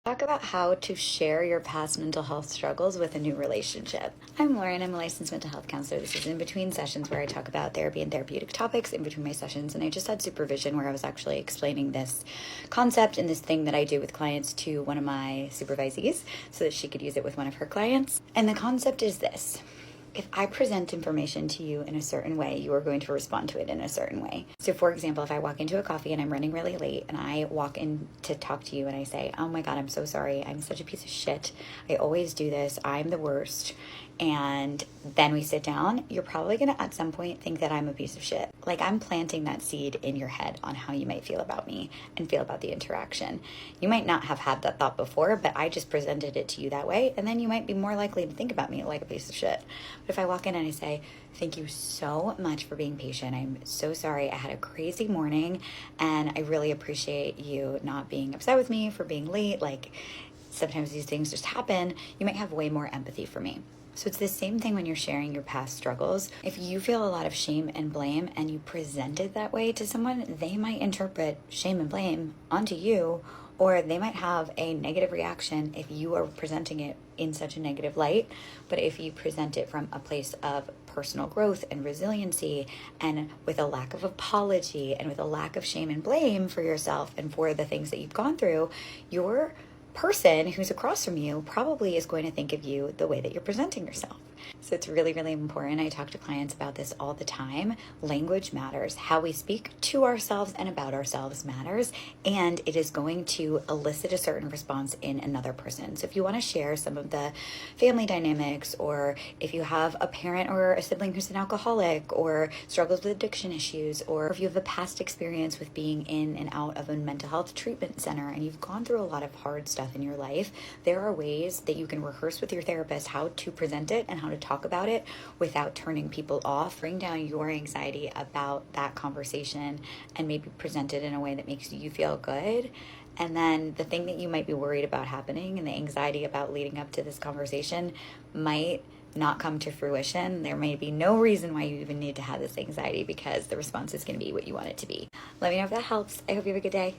Talk about how to share your past mental health struggles with a new relationship. I'm Lauren. I'm a licensed mental health counselor. This is in between sessions where I talk about therapy and therapeutic topics in between my sessions. And I just had supervision where I was actually explaining this concept and this thing that I do with clients to one of my supervisees so that she could use it with one of her clients. And the concept is this. If I present information to you in a certain way, you are going to respond to it in a certain way. So for example, if I walk into a coffee and I'm running really late and I walk in to talk to you and I say, oh my God, I'm so sorry. I'm such a piece of shit. I always do this. I'm the worst. And then we sit down, you're probably going to at some point think that I'm a piece of shit. Like I'm planting that seed in your head on how you might feel about me and feel about the interaction. You might not have had that thought before, but I just presented it to you that way. And then you might be more likely to think about me like a piece of shit. But if I walk in and I say, thank you so much for being patient. I'm so sorry. I had a crazy morning and I really appreciate you not being upset with me for being late. Like sometimes these things just happen. You might have way more empathy for me. So it's the same thing when you're sharing your past struggles. If you feel a lot of shame and blame and you present it that way to someone, they might interpret shame and blame onto you, or they might have a negative reaction if you are presenting it in such a negative light. But if you present it from a place of personal growth and resiliency and with a lack of apology and with a lack of shame and blame for yourself and for the things that you've gone through, your person who's across from you probably is going to think of you the way that you're presenting yourself. So it's really, really important. I talk to clients about this all the time. Language matters. How we speak to ourselves and about ourselves matters, and it is going to elicit a certain response in another person. So if you want to share some of the family dynamics, or if you have a parent or a sibling who's an alcoholic or struggles with addiction issues, or if you have a past experience with being in and out of a mental health treatment center and you've gone through a lot of hard stuff in your life, there are ways that you can rehearse with your therapist how to present it and how to talk about it without turning people off. Bring down your anxiety about that conversation and maybe present it in a way that makes you feel good. And then the thing that you might be worried about happening and the anxiety about leading up to this conversation might not come to fruition. There may be no reason why you even need to have this anxiety because the response is going to be what you want it to be. Let me know if that helps. I hope you have a good day.